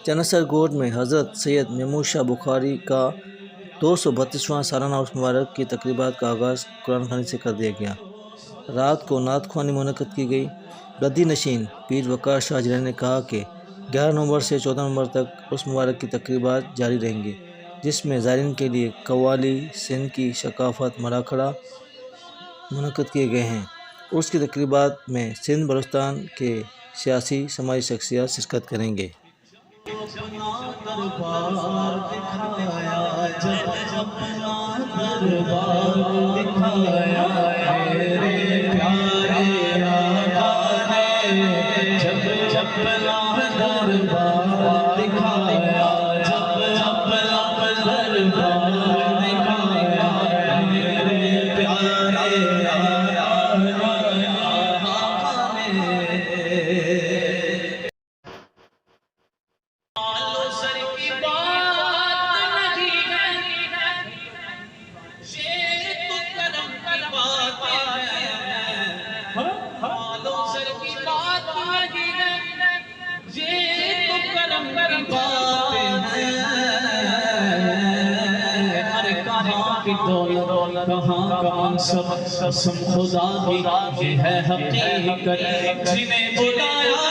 चनसर गोड में हज़रत सैयद महमूद शाह बुखारी का 232वां सालाना उर्स मुबारक की तकरीबात का आगाज़ कुरान ख़वानी से कर दिया गया। रात को नात ख़वानी मुनक़्क़द की गई। गद्दी नशीन पीर वक़ार शाह जिलानी ने कहा कि 11 नवंबर से 14 नवंबर तक उर्स मुबारक की तकरीबात जारी रहेंगी, जिसमें ज़ायरीन के लिए कव्वाली, सिंध की सकाफ़त, मराखड़ा मुनक़्क़द किए गए हैं। उर्स की तकरीबात में सिंध बलूचिस्तान के सियासी समाजी शख्सियत शिरकत करेंगे। अपना दरबार दिखाया, जब अपना दरबार दिखाया, मेरे प्यारे आका ने जब अपना दरबार दिखाया, जब अपना दरबार दिखाया, मेरे प्यारे आका ने कहाँ सब खुदा की ये है हकीकत, जिन्हें बुलाया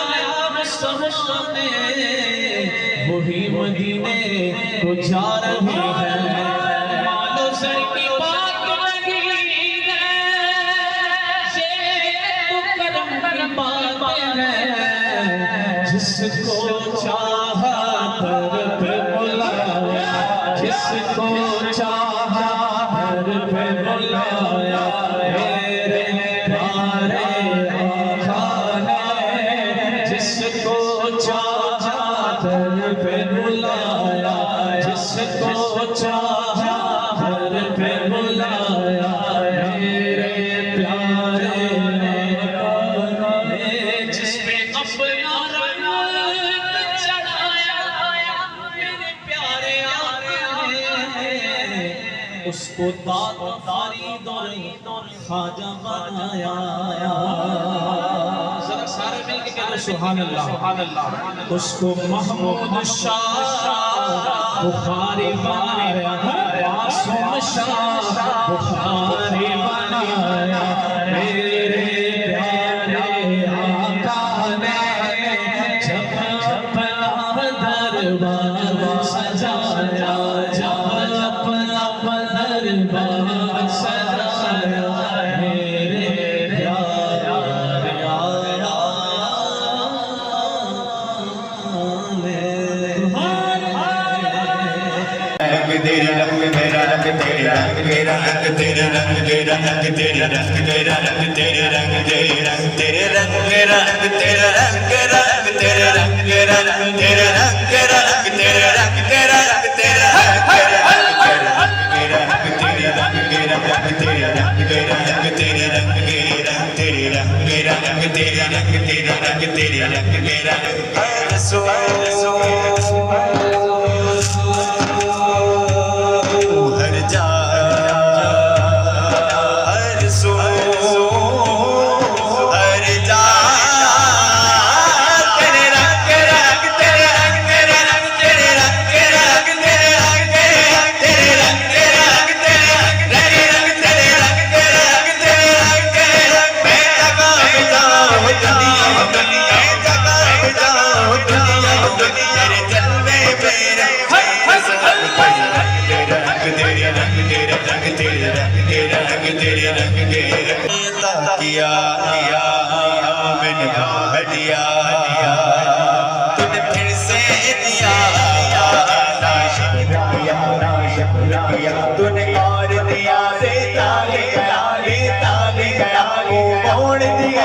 मुस्तफा ने वही मदीने को जा रहे हैं। मालो सर की बात लगी है, ये तो करम की बात है, जिसको चाहा दर पे बुलाया, जिसको चाहा दर पे बुलाया, मेरे प्यारे आका ने जिसको चाहा दर पे बुलाया, जिसको चाहा दर पे बुलाया, मेरे प्यारे आका ने जिस पे अपना रंग चढ़ाया, मेरे प्यारे आका ने उसको दातारी दौर ख्वाजा बनाया। जरा सारे मिलके कहो सुभान अल्लाह, सुभान अल्लाह। उसको महमूद शाह बुखारी बनाया, मासूम शाह बुखारी बनाया, मेरे प्यारे आका ने जब अपना दरबार सजाया, जब अपना दरबार सजाया, मेरे तेरा रंग मेरा रंग, तेरा रंग मेरा रंग, तेरा रंग मेरा रंग, तेरा रंग मेरा रंग, तेरे रंग तेरे रंग मेरा रंग, तेरा रंग मेरा रंग, तेरे रंग मेरा रंग, तेरा रंग मेरा रंग, तेरा रंग तेरा रंग, तेरा रंग मेरा रंग, तेरा रंग मेरा रंग, तेरा रंग मेरा रंग, तेरे रंग मेरा रंग, तेरे रंग मेरा रंग, तेरा रंग तेरा रंग, तेरे रंग मेरा रंग। किया मैंने हटिया, तूने फिर से दिया, तूने और दिया, रे ताले गया, रे ताले गया, वो मोड़ दिया।